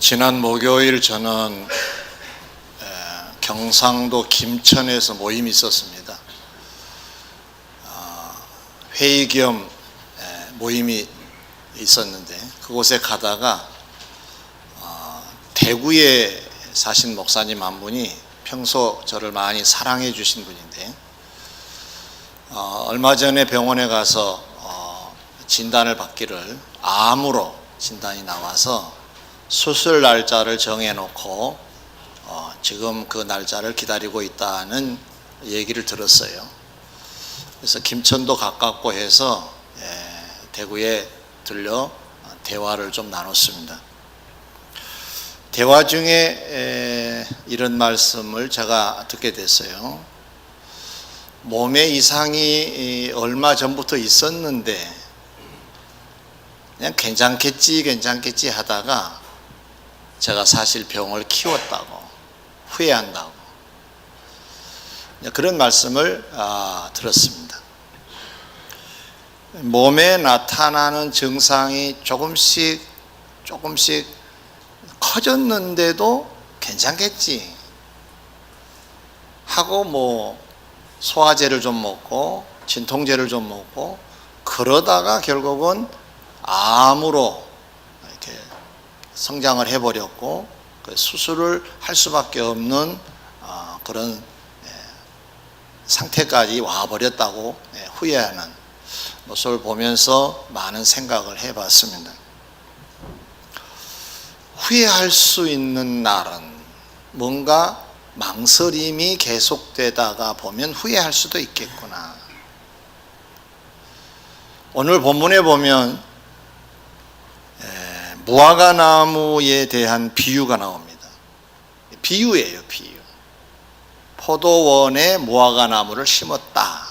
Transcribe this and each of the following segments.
지난 목요일 저는 경상도 김천에서 모임이 있었습니다. 회의 겸 모임이 있었는데 그곳에 가다가 대구에 사신 목사님 한 분이 평소 저를 많이 사랑해 주신 분인데 얼마 전에 병원에 가서 진단을 받기를 암으로 진단이 나와서 수술 날짜를 정해놓고 지금 그 날짜를 기다리고 있다는 얘기를 들었어요. 그래서 김천도 가깝고 해서 대구에 들려 대화를 좀 나눴습니다. 대화 중에 이런 말씀을 제가 듣게 됐어요. 몸에 이상이 얼마 전부터 있었는데 그냥 괜찮겠지 하다가 제가 사실 병을 키웠다고 후회한다고 그런 말씀을 들었습니다. 몸에 나타나는 증상이 조금씩 커졌는데도 괜찮겠지 하고 소화제를 좀 먹고 진통제를 좀 먹고 그러다가 결국은 암으로 이렇게 성장을 해버렸고 수술을 할 수밖에 없는 그런 상태까지 와버렸다고 후회하는 모습을 보면서 많은 생각을 해봤습니다. 후회할 수 있는 날은 뭔가 망설임이 계속되다가 보면 후회할 수도 있겠구나. 오늘 본문에 보면 무화과나무에 대한 비유가 나옵니다. 비유예요, 비유. 포도원에 무화과나무를 심었다.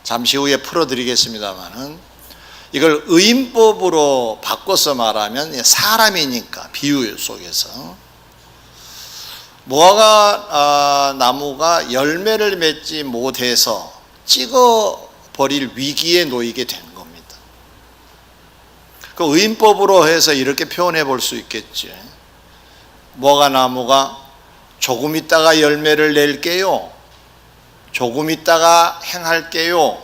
잠시 후에 풀어드리겠습니다만은 이걸 의인법으로 바꿔서 말하면 사람이니까 비유 속에서 무화과나무가 열매를 맺지 못해서 찍어버릴 위기에 놓이게 된 겁니다. 그 의인법으로 해서 이렇게 표현해 볼 수 있겠죠. 무화과나무가 조금 있다가 열매를 낼게요. 조금 있다가 행할게요.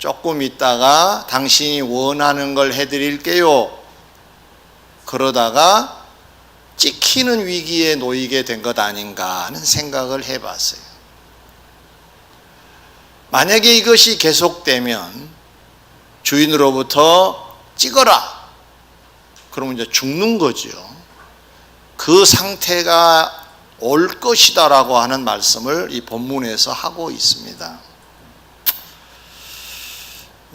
조금 있다가 당신이 원하는 걸 해드릴게요. 그러다가 찍히는 위기에 놓이게 된 것 아닌가 하는 생각을 해봤어요. 만약에 이것이 계속되면 주인으로부터 찍어라. 그러면 이제 죽는 거죠. 그 상태가 올 것이다라고 하는 말씀을 이 본문에서 하고 있습니다.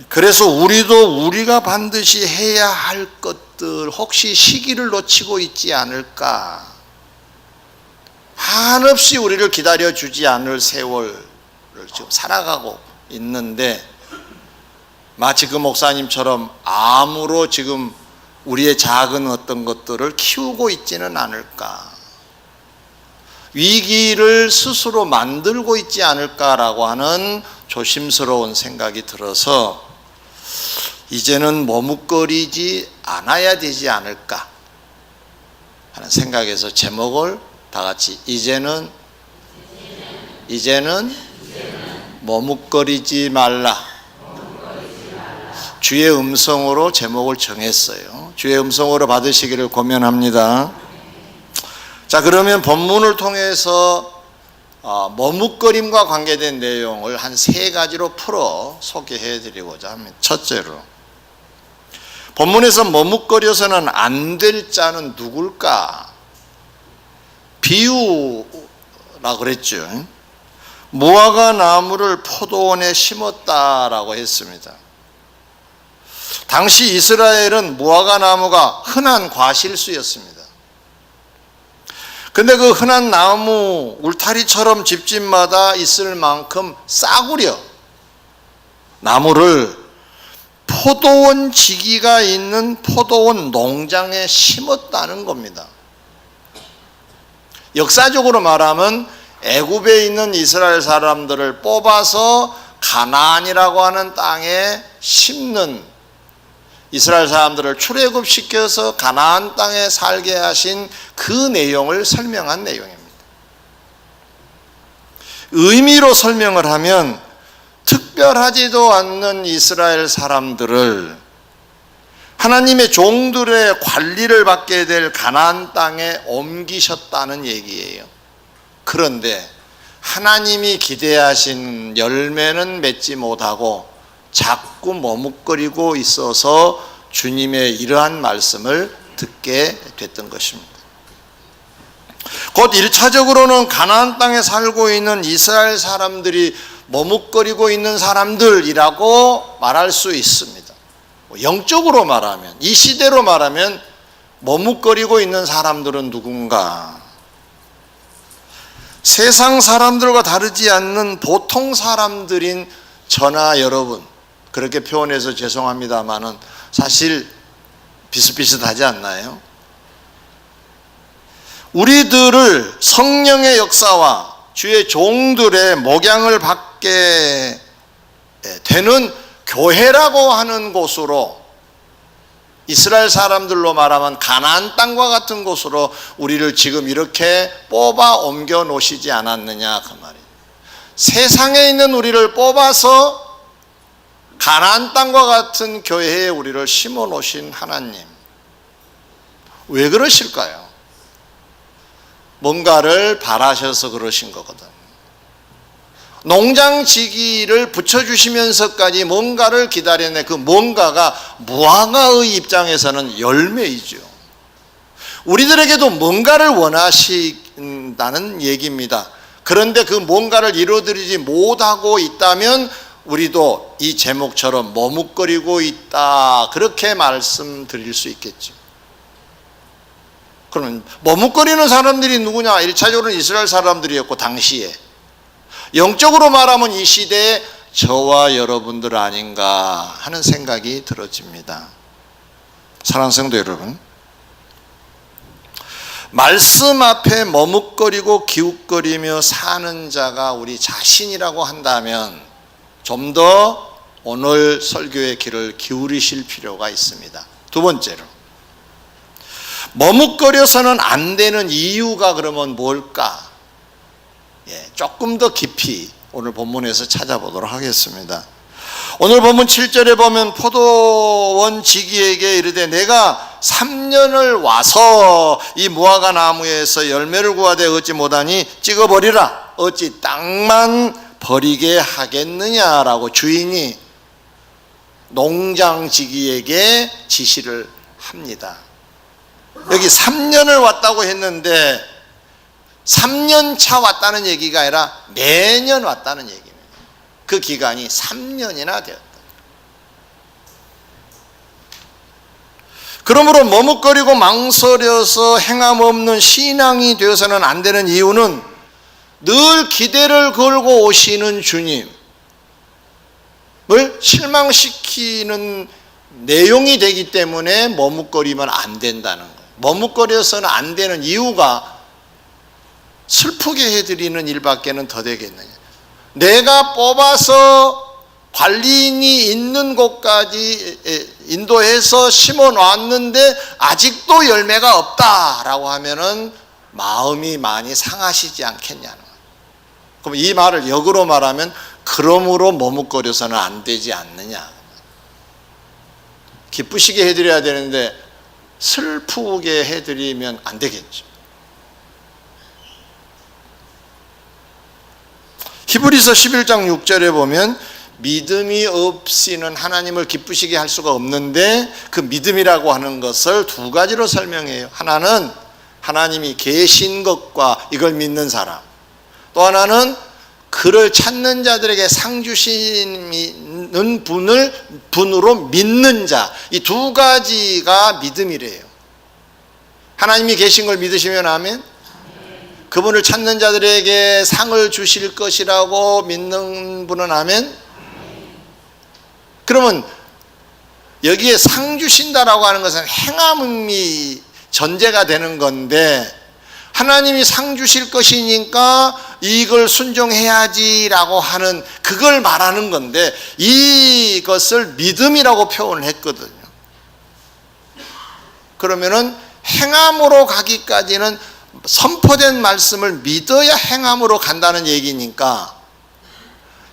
그래서 우리가 반드시 해야 할 것들 혹시 시기를 놓치고 있지 않을까? 한없이 우리를 기다려주지 않을 세월을 지금 살아가고 있는데 마치 그 목사님처럼 암으로 지금 우리의 작은 어떤 것들을 키우고 있지는 않을까? 위기를 스스로 만들고 있지 않을까라고 하는 조심스러운 생각이 들어서 이제는 머뭇거리지 않아야 되지 않을까 하는 생각에서 제목을 다 같이 이제는 머뭇거리지 말라. 주의 음성으로 제목을 정했어요. 주의 음성으로 받으시기를 권면합니다. 자, 그러면 본문을 통해서 머뭇거림과 관계된 내용을 한 3가지로 풀어 소개해 드리고자 합니다. 첫째로, 본문에서 머뭇거려서는 안 될 자는 누굴까? 비유라 그랬죠. 무화과나무를 포도원에 심었다라고 했습니다. 당시 이스라엘은 무화과나무가 흔한 과실수였습니다. 근데 그 흔한 나무 울타리처럼 집집마다 있을 만큼 싸구려 나무를 포도원 지기가 있는 포도원 농장에 심었다는 겁니다. 역사적으로 말하면 애굽에 있는 이스라엘 사람들을 뽑아서 가나안이라고 하는 땅에 심는 이스라엘 사람들을 출애굽시켜서 가나안 땅에 살게 하신 그 내용을 설명한 내용입니다. 의미로 설명을 하면 특별하지도 않는 이스라엘 사람들을 하나님의 종들의 관리를 받게 될 가나안 땅에 옮기셨다는 얘기예요. 그런데 하나님이 기대하신 열매는 맺지 못하고 자꾸 머뭇거리고 있어서 주님의 이러한 말씀을 듣게 됐던 것입니다. 곧 1차적으로는 가나안 땅에 살고 있는 이스라엘 사람들이 머뭇거리고 있는 사람들이라고 말할 수 있습니다. 영적으로 말하면, 이 시대로 말하면 머뭇거리고 있는 사람들은 누군가? 세상 사람들과 다르지 않는 보통 사람들인 저나 여러분, 그렇게 표현해서 죄송합니다마는 사실 비슷비슷하지 않나요? 우리들을 성령의 역사와 주의 종들의 목양을 받게 되는 교회라고 하는 곳으로, 이스라엘 사람들로 말하면 가나안 땅과 같은 곳으로 우리를 지금 이렇게 뽑아 옮겨 놓으시지 않았느냐 그 말이에요. 세상에 있는 우리를 뽑아서 가나안 땅과 같은 교회에 우리를 심어 놓으신 하나님, 왜 그러실까요? 뭔가를 바라셔서 그러신 거거든. 농장 지기를 붙여주시면서까지 뭔가를 기다려내. 그 뭔가가 무화과의 입장에서는 열매이죠. 우리들에게도 뭔가를 원하신다는 얘기입니다. 그런데 그 뭔가를 이루어드리지 못하고 있다면 우리도 이 제목처럼 머뭇거리고 있다, 그렇게 말씀드릴 수 있겠죠. 그러면 머뭇거리는 사람들이 누구냐? 1차적으로는 이스라엘 사람들이었고, 당시에 영적으로 말하면 이 시대에 저와 여러분들 아닌가 하는 생각이 들어집니다. 사랑하는 성도 여러분, 말씀 앞에 머뭇거리고 기웃거리며 사는 자가 우리 자신이라고 한다면 좀 더 오늘 설교의 귀를 기울이실 필요가 있습니다. 두 번째로, 머뭇거려서는 안 되는 이유가 그러면 뭘까? 조금 더 깊이 오늘 본문에서 찾아보도록 하겠습니다. 오늘 본문 7절에 보면 포도원 지기에게 이르되 내가 3년을 와서 이 무화과 나무에서 열매를 구하되 얻지 못하니 찍어버리라. 어찌 땅만 버리게 하겠느냐라고 주인이 농장 지기에게 지시를 합니다. 여기 3년을 왔다고 했는데 3년 차 왔다는 얘기가 아니라 매년 왔다는 얘기입니다. 그 기간이 3년이나 되었다. 그러므로 머뭇거리고 망설여서 행함 없는 신앙이 되어서는 안 되는 이유는 늘 기대를 걸고 오시는 주님을 실망시키는 내용이 되기 때문에 머뭇거리면 안 된다는 거예요. 머뭇거려서는 안 되는 이유가 슬프게 해드리는 일밖에는 더 되겠느냐. 내가 뽑아서 관리인이 있는 곳까지 인도해서 심어 놨는데 아직도 열매가 없다라고 하면은 마음이 많이 상하시지 않겠냐는 거예요. 그럼 이 말을 역으로 말하면 그러므로 머뭇거려서는 안 되지 않느냐. 기쁘시게 해드려야 되는데 슬프게 해드리면 안 되겠죠. 히브리서 11장 6절에 보면 믿음이 없이는 하나님을 기쁘시게 할 수가 없는데 그 믿음이라고 하는 것을 두 가지로 설명해요. 하나는 하나님이 계신 것과 이걸 믿는 사람, 또 하나는 그를 찾는 자들에게 상 주시는 분으로 믿는 자. 이 두 가지가 믿음이래요. 하나님이 계신 걸 믿으시면 아멘. 그분을 찾는 자들에게 상을 주실 것이라고 믿는 분은 아멘. 그러면 여기에 상 주신다라고 하는 것은 행함이 전제가 되는 건데, 하나님이 상 주실 것이니까 이걸 순종해야지라고 하는 그걸 말하는 건데, 이것을 믿음이라고 표현을 했거든요. 그러면은 행함으로 가기까지는 선포된 말씀을 믿어야 행함으로 간다는 얘기니까,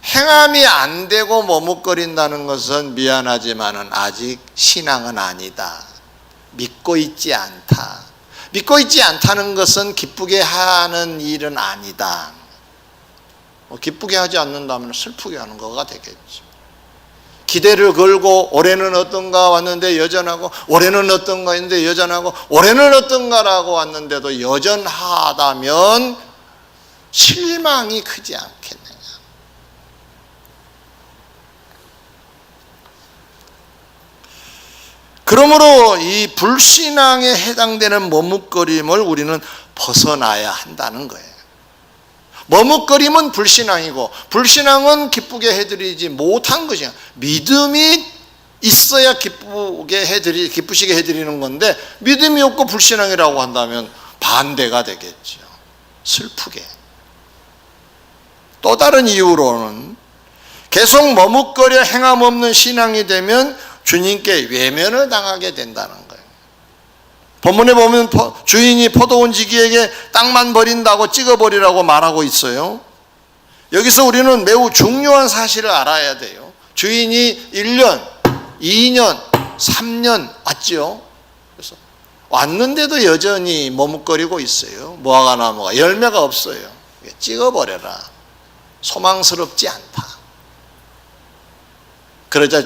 행함이 안 되고 머뭇거린다는 것은 미안하지만은 아직 신앙은 아니다. 믿고 있지 않다. 믿고 있지 않다는 것은 기쁘게 하는 일은 아니다. 기쁘게 하지 않는다면 슬프게 하는 거가 되겠죠. 기대를 걸고 올해는 어떤가 왔는데 여전하고, 올해는 어떤가 했는데 여전하고, 올해는 어떤가라고 왔는데도 여전하다면 실망이 크지 않겠느냐. 그러므로 이 불신앙에 해당되는 머뭇거림을 우리는 벗어나야 한다는 거예요. 머뭇거림은 불신앙이고, 불신앙은 기쁘게 해드리지 못한 것이야. 믿음이 있어야 기쁘시게 해드리는 건데, 믿음이 없고 불신앙이라고 한다면 반대가 되겠죠. 슬프게. 또 다른 이유로는 계속 머뭇거려 행함 없는 신앙이 되면 주님께 외면을 당하게 된다는 거예요. 본문에 보면 주인이 포도원 지기에게 땅만 버린다고 찍어버리라고 말하고 있어요. 여기서 우리는 매우 중요한 사실을 알아야 돼요. 주인이 1년, 2년, 3년 왔죠. 그래서 왔는데도 여전히 머뭇거리고 있어요. 무화과 나무가 열매가 없어요. 찍어버려라. 소망스럽지 않다. 그러자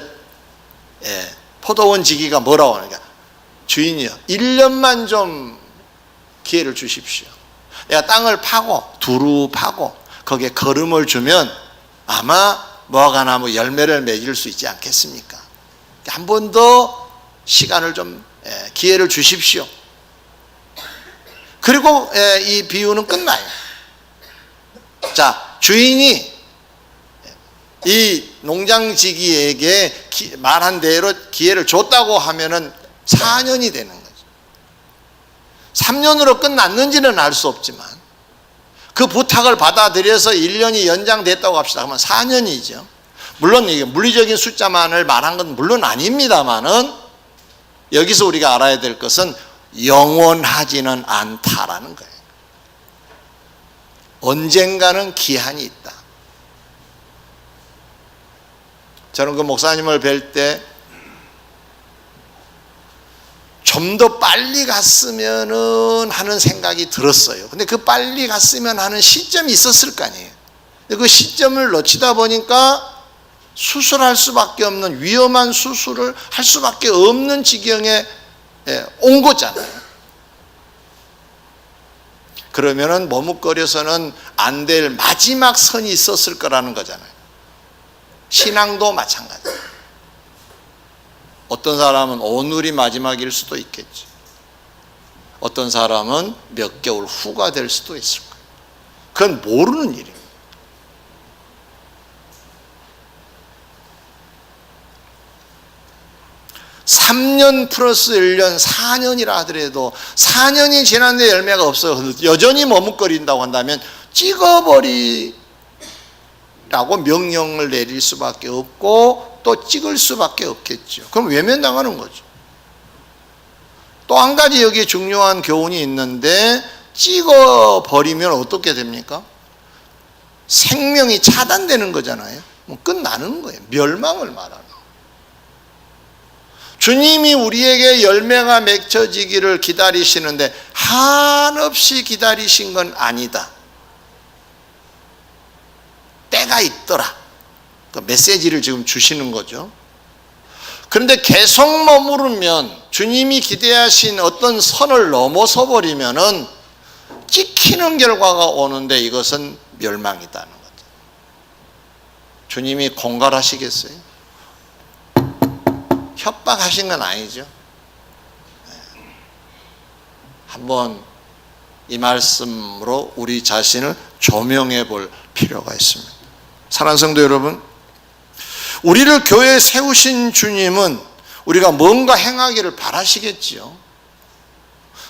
포도원 지기가 뭐라고 하느냐, 주인이요, 1년만 좀 기회를 주십시오. 내가 땅을 파고 두루 파고 거기에 거름을 주면 아마 무화과나무 열매를 맺을 수 있지 않겠습니까? 한 번 더 시간을 좀 기회를 주십시오. 그리고 이 비유는 끝나요. 자, 주인이 이 농장지기에게 말한 대로 기회를 줬다고 하면은 4년이 되는 거죠. 3년으로 끝났는지는 알 수 없지만 그 부탁을 받아들여서 1년이 연장됐다고 합시다. 그러면 4년이죠. 물론 이게 물리적인 숫자만을 말한 건 물론 아닙니다만은, 여기서 우리가 알아야 될 것은 영원하지는 않다라는 거예요. 언젠가는 기한이 있다. 저는 그 목사님을 뵐 때 좀 더 빨리 갔으면은 하는 생각이 들었어요. 근데 그 빨리 갔으면 하는 시점이 있었을 거 아니에요. 근데 그 시점을 놓치다 보니까 수술할 수밖에 없는, 위험한 수술을 할 수밖에 없는 지경에 온 거잖아요. 그러면은 머뭇거려서는 안 될 마지막 선이 있었을 거라는 거잖아요. 신앙도 마찬가지예요. 어떤 사람은 오늘이 마지막일 수도 있겠지. 어떤 사람은 몇 개월 후가 될 수도 있을 거예요. 그건 모르는 일이에요. (3년) 플러스 1년 4년이라 하더라도 4년이 지났는데 열매가 없어요. 여전히 머뭇거린다고 한다면 찍어버리라고 명령을 내릴 수밖에 없고 또 찍을 수밖에 없겠죠. 그럼 외면당하는 거죠. 또 한 가지 여기에 중요한 교훈이 있는데, 찍어버리면 어떻게 됩니까? 생명이 차단되는 거잖아요. 끝나는 거예요. 멸망을 말하는. 주님이 우리에게 열매가 맺혀지기를 기다리시는데 한없이 기다리신 건 아니다. 때가 있더라. 그 메시지를 지금 주시는 거죠. 그런데 계속 머무르면, 주님이 기대하신 어떤 선을 넘어서 버리면은 찍히는 결과가 오는데 이것은 멸망이다는 거죠. 주님이 공갈하시겠어요? 협박하신 건 아니죠. 한번 이 말씀으로 우리 자신을 조명해 볼 필요가 있습니다. 사랑하는 성도 여러분, 우리를 교회에 세우신 주님은 우리가 뭔가 행하기를 바라시겠지요.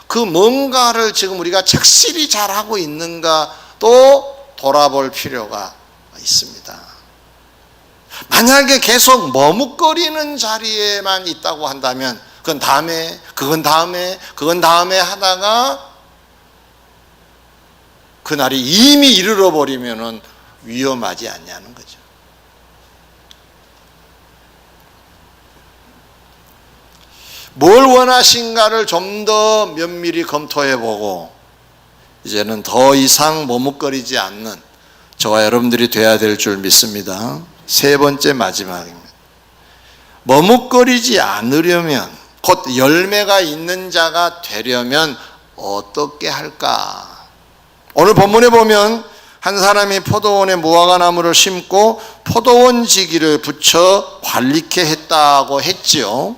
그 뭔가를 지금 우리가 착실히 잘하고 있는가 또 돌아볼 필요가 있습니다. 만약에 계속 머뭇거리는 자리에만 있다고 한다면 그건 다음에, 그건 다음에, 그건 다음에 하다가 그날이 이미 이르러 버리면은 위험하지 않냐는 거죠. 뭘 원하신가를 좀 더 면밀히 검토해 보고 이제는 더 이상 머뭇거리지 않는 저와 여러분들이 돼야 될 줄 믿습니다. 세 번째 마지막입니다. 머뭇거리지 않으려면, 곧 열매가 있는 자가 되려면 어떻게 할까? 오늘 본문에 보면 한 사람이 포도원에 무화과나무를 심고 포도원지기를 붙여 관리케 했다고 했지요.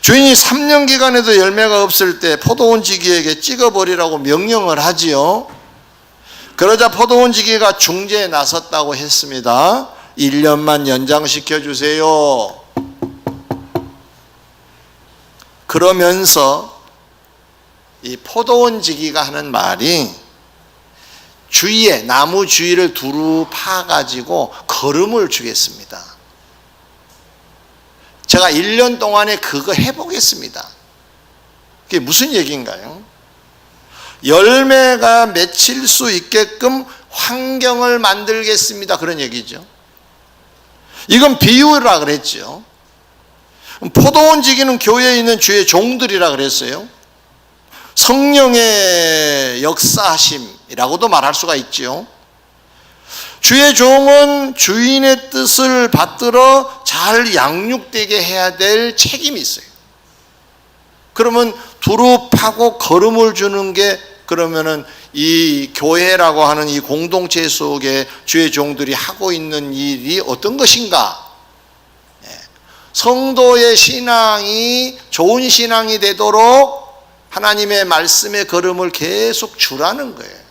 주인이 3년 기간에도 열매가 없을 때 포도원지기에게 찍어버리라고 명령을 하지요. 그러자 포도원지기가 중재에 나섰다고 했습니다. 1년만 연장시켜 주세요. 그러면서 이 포도원지기가 하는 말이 주위에, 나무 주위를 두루 파가지고 거름을 주겠습니다. 제가 1년 동안에 그거 해보겠습니다. 그게 무슨 얘기인가요? 열매가 맺힐 수 있게끔 환경을 만들겠습니다. 그런 얘기죠. 이건 비유라 그랬죠. 포도원지기는 교회에 있는 주의 종들이라 그랬어요. 성령의 역사하심이라고도 말할 수가 있죠. 주의 종은 주인의 뜻을 받들어 잘 양육되게 해야 될 책임이 있어요. 그러면 두루 파고 거름을 주는 게, 그러면은 이 교회라고 하는 이 공동체 속에 주의 종들이 하고 있는 일이 어떤 것인가? 성도의 신앙이 좋은 신앙이 되도록 하나님의 말씀의 걸음을 계속 주라는 거예요.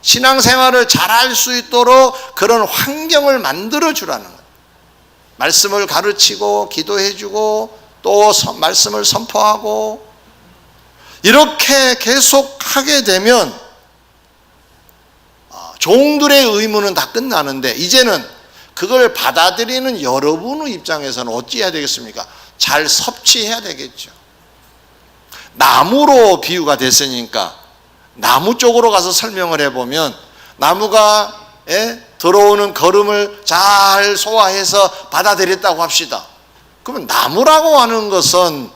신앙생활을 잘할 수 있도록 그런 환경을 만들어 주라는 거예요. 말씀을 가르치고 기도해주고 또 말씀을 선포하고 이렇게 계속 하게 되면 종들의 의무는 다 끝나는데 이제는 그걸 받아들이는 여러분의 입장에서는 어찌해야 되겠습니까? 잘 섭취해야 되겠죠. 나무로 비유가 됐으니까 나무 쪽으로 가서 설명을 해보면 나무가 들어오는 거름을 잘 소화해서 받아들였다고 합시다. 그러면 나무라고 하는 것은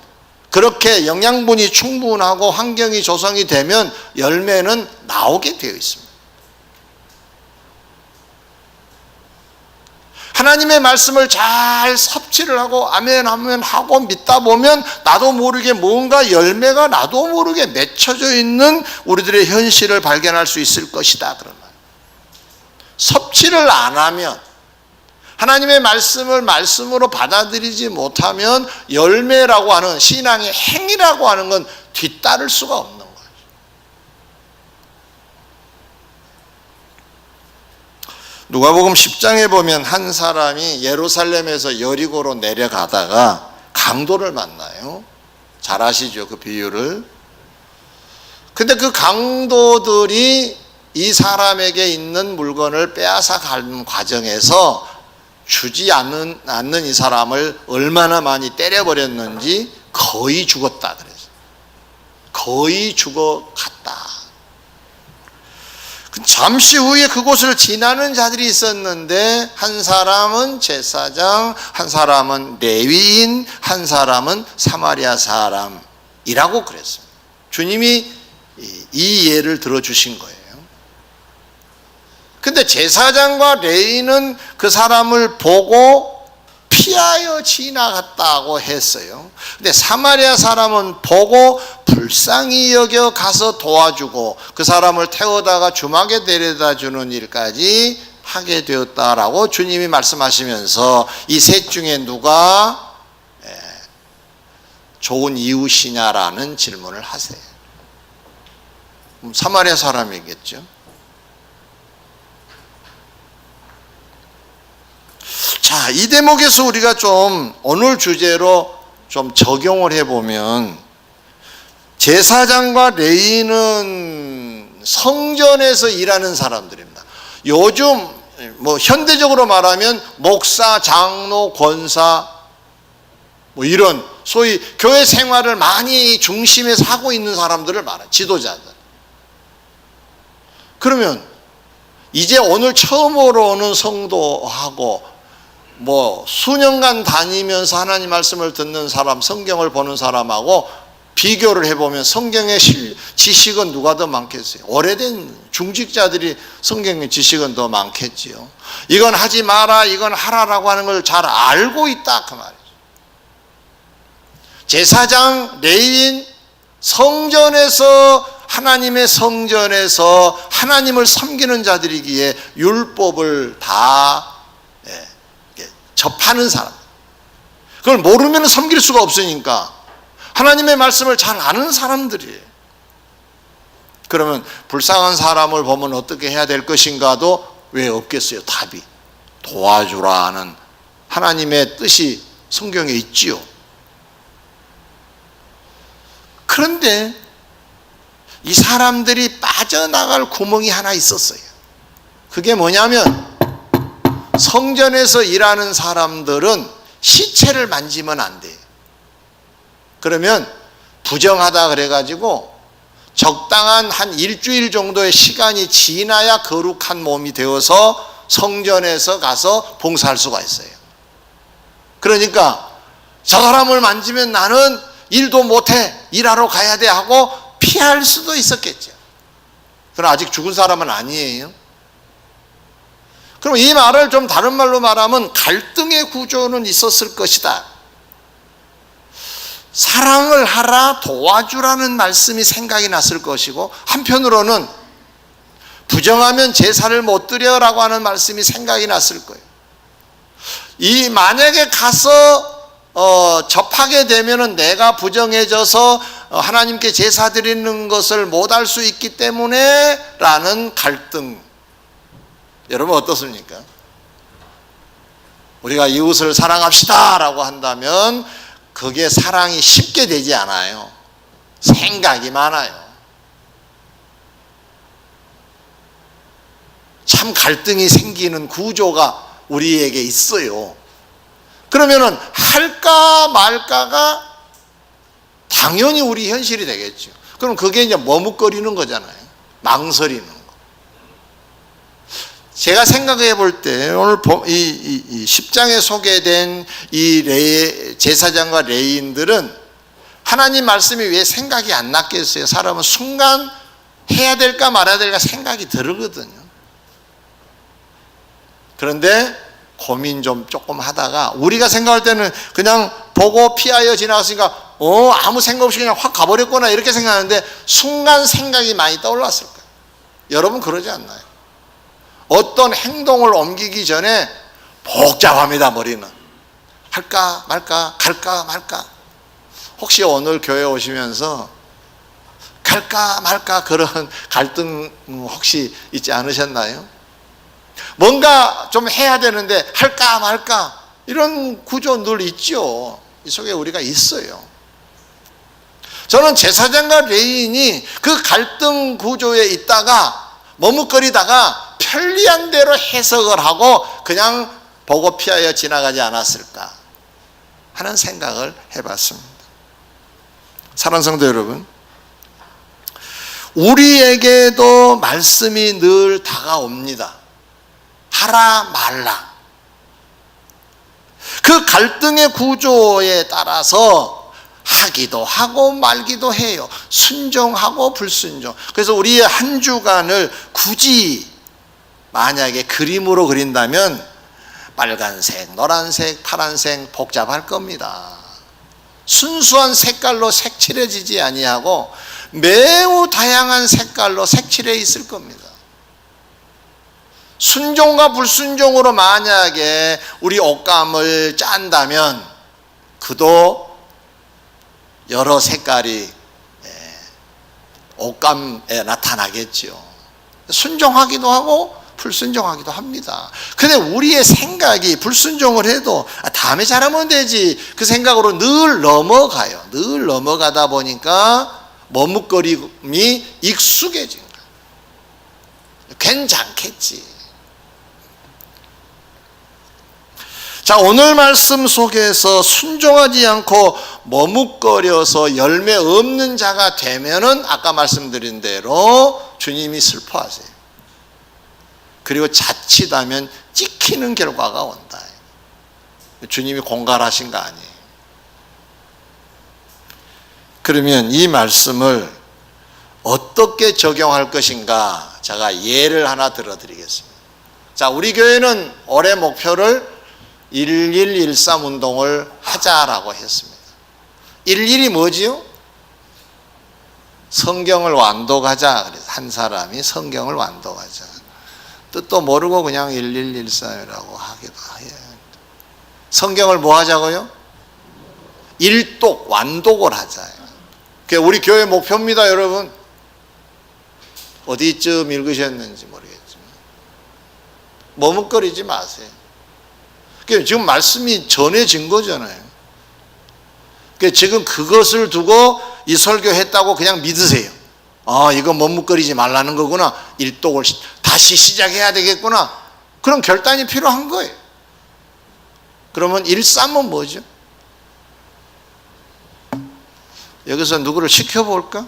그렇게 영양분이 충분하고 환경이 조성이 되면 열매는 나오게 되어 있습니다. 하나님의 말씀을 잘 섭취를 하고 아멘 아멘 하고 믿다 보면 나도 모르게 뭔가 열매가 나도 모르게 맺혀져 있는 우리들의 현실을 발견할 수 있을 것이다. 그러면 섭취를 안 하면, 하나님의 말씀을 말씀으로 받아들이지 못하면 열매라고 하는 신앙의 행위라고 하는 건 뒤따를 수가 없는 거예요. 누가복음 10장에 보면 한 사람이 예루살렘에서 여리고로 내려가다가 강도를 만나요. 잘 아시죠? 그 비유를. 근데 그 강도들이 이 사람에게 있는 물건을 빼앗아 가는 과정에서 주지 않는 이 사람을 얼마나 많이 때려버렸는지 거의 죽었다 그랬어요. 거의 죽어갔다. 잠시 후에 그곳을 지나는 자들이 있었는데 한 사람은 제사장, 한 사람은 레위인, 한 사람은 사마리아 사람이라고 그랬습니다. 주님이 이 예를 들어주신 거예요. 근데 제사장과 레위인은 그 사람을 보고 피하여 지나갔다고 했어요. 근데 사마리아 사람은 보고 불쌍히 여겨 가서 도와주고 그 사람을 태워다가 주막에 데려다 주는 일까지 하게 되었다라고 주님이 말씀하시면서 이 셋 중에 누가 좋은 이웃이냐라는 질문을 하세요. 사마리아 사람이겠죠. 자, 이 대목에서 우리가 좀 오늘 주제로 좀 적용을 해보면 제사장과 레위인은 성전에서 일하는 사람들입니다. 요즘 뭐 현대적으로 말하면 목사, 장로, 권사 뭐 이런 소위 교회 생활을 많이 중심에서 하고 있는 사람들을 말해요. 지도자들. 그러면 이제 오늘 처음으로 오는 성도하고 뭐 수년간 다니면서 하나님 말씀을 듣는 사람, 성경을 보는 사람하고 비교를 해보면 성경의 지식은 누가 더 많겠어요? 오래된 중직자들이 성경의 지식은 더 많겠지요. 이건 하지 마라, 이건 하라라고 하는 걸 잘 알고 있다 그 말이죠. 제사장, 레위인, 성전에서 하나님의 성전에서 하나님을 섬기는 자들이기에 율법을 다 접하는 사람, 그걸 모르면 섬길 수가 없으니까 하나님의 말씀을 잘 아는 사람들이에요. 그러면 불쌍한 사람을 보면 어떻게 해야 될 것인가도 왜 없겠어요? 답이 도와주라는 하나님의 뜻이 성경에 있지요. 그런데 이 사람들이 빠져나갈 구멍이 하나 있었어요. 그게 뭐냐면 성전에서 일하는 사람들은 시체를 만지면 안 돼요. 그러면 부정하다 그래가지고 적당한 한 일주일 정도의 시간이 지나야 거룩한 몸이 되어서 성전에서 가서 봉사할 수가 있어요. 그러니까 저 사람을 만지면 나는 일도 못해, 일하러 가야 돼 하고 피할 수도 있었겠죠. 그러나 아직 죽은 사람은 아니에요. 그럼 이 말을 좀 다른 말로 말하면 갈등의 구조는 있었을 것이다. 사랑을 하라, 도와주라는 말씀이 생각이 났을 것이고, 한편으로는 부정하면 제사를 못 드려라고 하는 말씀이 생각이 났을 거예요. 이 만약에 가서 접하게 되면은 내가 부정해져서 하나님께 제사 드리는 것을 못할 수 있기 때문에 라는 갈등. 여러분 어떻습니까? 우리가 이웃을 사랑합시다 라고 한다면 그게 사랑이 쉽게 되지 않아요. 생각이 많아요. 참 갈등이 생기는 구조가 우리에게 있어요. 그러면은 할까 말까가 당연히 우리 현실이 되겠죠. 그럼 그게 이제 머뭇거리는 거잖아요. 망설이는 거. 제가 생각해 볼 때 오늘 이 10장에 소개된 이 제사장과 레위인들은 하나님 말씀이 왜 생각이 안 났겠어요? 사람은 순간 해야 될까 말아야 될까 생각이 들거든요. 그런데 고민 좀 조금 하다가 우리가 생각할 때는 그냥 보고 피하여 지나갔으니까 아무 생각 없이 그냥 확 가버렸구나 이렇게 생각하는데 순간 생각이 많이 떠올랐을 거예요. 여러분 그러지 않나요? 어떤 행동을 옮기기 전에 복잡합니다. 머리는 할까 말까 갈까 말까. 혹시 오늘 교회 오시면서 갈까 말까 그런 갈등 혹시 있지 않으셨나요? 뭔가 좀 해야 되는데 할까 말까 이런 구조 늘 있죠. 이 속에 우리가 있어요. 저는 제사장과 레위인이 그 갈등 구조에 있다가 머뭇거리다가 편리한 대로 해석을 하고 그냥 보고 피하여 지나가지 않았을까 하는 생각을 해봤습니다. 사랑하는 성도 여러분, 우리에게도 말씀이 늘 다가옵니다. 하라 말라. 그 갈등의 구조에 따라서 하기도 하고 말기도 해요. 순종하고 불순종. 그래서 우리의 한 주간을 굳이 만약에 그림으로 그린다면 빨간색, 노란색, 파란색 복잡할 겁니다. 순수한 색깔로 색칠해지지 아니하고 매우 다양한 색깔로 색칠해 있을 겁니다. 순종과 불순종으로 만약에 우리 옷감을 짠다면 그도 여러 색깔이 옷감에 나타나겠죠. 순종하기도 하고 불순종하기도 합니다. 근데 우리의 생각이 불순종을 해도 다음에 잘하면 되지 그 생각으로 늘 넘어가요. 늘 넘어가다 보니까 머뭇거림이 익숙해진 거예요. 괜찮겠지. 자, 오늘 말씀 속에서 순종하지 않고 머뭇거려서 열매 없는 자가 되면은 아까 말씀드린 대로 주님이 슬퍼하세요. 그리고 자칫하면 찍히는 결과가 온다. 주님이 공갈하신 거 아니에요. 그러면 이 말씀을 어떻게 적용할 것인가 제가 예를 하나 들어드리겠습니다. 자, 우리 교회는 올해 목표를 1113 운동을 하자라고 했습니다. 11이 뭐지요? 성경을 완독하자. 그래서 한 사람이 성경을 완독하자. 뜻도 모르고 그냥 1113이라고 하기도 해요. 성경을 뭐 하자고요? 일독, 완독을 하자. 그게 우리 교회 목표입니다, 여러분. 어디쯤 읽으셨는지 모르겠지만 머뭇거리지 마세요. 지금 말씀이 전해진 거잖아요. 지금 그것을 두고 이 설교했다고 그냥 믿으세요. 아, 이거 머뭇거리지 말라는 거구나. 일독을 다시 시작해야 되겠구나. 그런 결단이 필요한 거예요. 그러면 13은 뭐죠? 여기서 누구를 시켜볼까?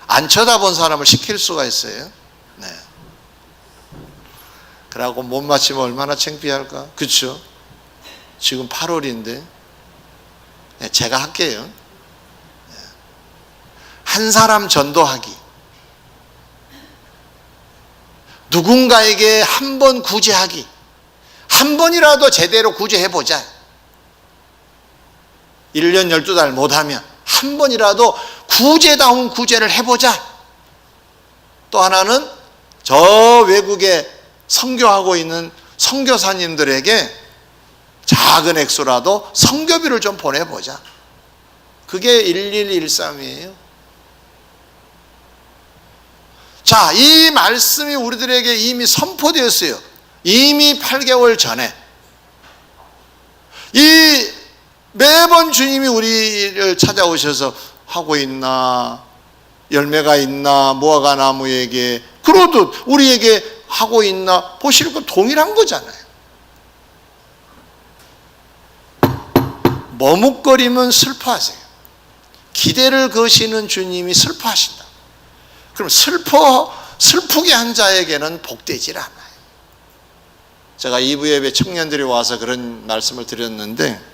안 쳐다본 사람을 시킬 수가 있어요. 네. 그러고 못 맞히면 얼마나 창피할까? 그렇죠? 지금 8월인데 제가 할게요. 한 사람 전도하기. 누군가에게 한 번 구제하기. 한 번이라도 제대로 구제해보자. 1년 12달 못하면 한 번이라도 구제다운 구제를 해보자. 또 하나는 저 외국에 선교하고 있는 선교사님들에게 작은 액수라도 선교비를 좀 보내보자. 그게 1113이에요. 자, 이 말씀이 우리들에게 이미 선포되었어요. 이미 8개월 전에. 이 매번 주님이 우리를 찾아오셔서 하고 있나, 열매가 있나, 무화과 나무에게 그러듯 우리에게 하고 있나 보실 거 동일한 거잖아요. 머뭇거리면 슬퍼하세요. 기대를 거시는 주님이 슬퍼하신다. 그럼 슬프게 한 자에게는 복되질 않아요. 제가 2부 예배 청년들이 와서 그런 말씀을 드렸는데,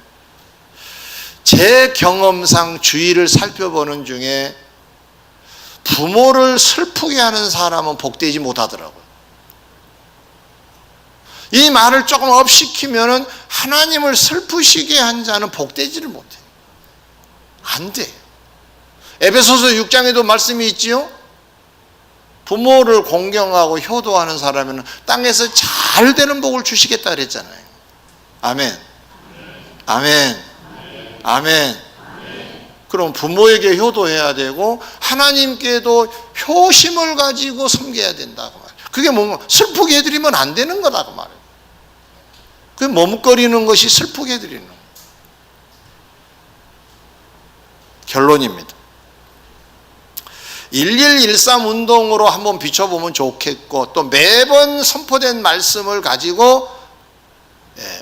제 경험상 주위를 살펴보는 중에 부모를 슬프게 하는 사람은 복되지 못하더라고요. 이 말을 조금 업시키면은 하나님을 슬프시게 한 자는 복되지를 못해요. 안 돼요. 에베소서 6장에도 말씀이 있지요. 부모를 공경하고 효도하는 사람은 땅에서 잘 되는 복을 주시겠다 그랬잖아요. 아멘. 아멘. 아멘. 그럼 부모에게 효도해야 되고 하나님께도 효심을 가지고 섬겨야 된다고 말이에요. 그게 뭐 슬프게 해드리면 안 되는 거라고 말이에요. 그 머뭇거리는 것이 슬프게 해드리는 거예요. 결론입니다. 1113 운동으로 한번 비춰보면 좋겠고, 또 매번 선포된 말씀을 가지고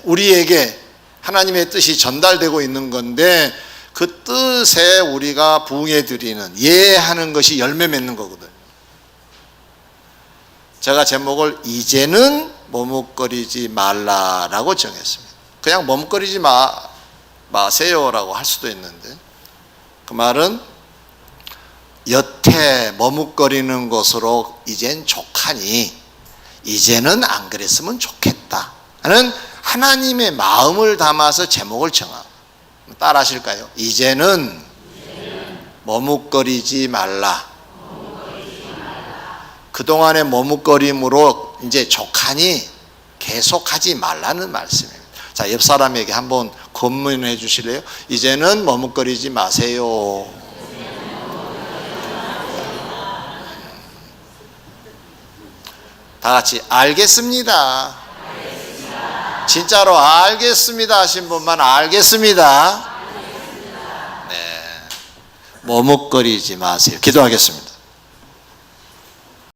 우리에게 하나님의 뜻이 전달되고 있는 건데, 그 뜻에 우리가 부응해드리는, 예하는 것이 열매 맺는 거거든요. 제가 제목을 이제는 머뭇거리지 말라라고 정했습니다. 그냥 머뭇거리지 마세요라고 할 수도 있는데, 그 말은 여태 머뭇거리는 것으로 이젠 족하니 이제는 안 그랬으면 좋겠다 하는 하나님의 마음을 담아서 제목을 정하고, 따라 하실까요? 이제는 머뭇거리지 말라. 그동안의 머뭇거림으로 이제 족하니 계속하지 말라는 말씀입니다. 자, 옆 사람에게 한번 권면해 주실래요? 이제는 머뭇거리지 마세요. 다 같이 알겠습니다. 진짜로 알겠습니다 하신 분만 알겠습니다. 네, 머뭇거리지 마세요. 기도하겠습니다.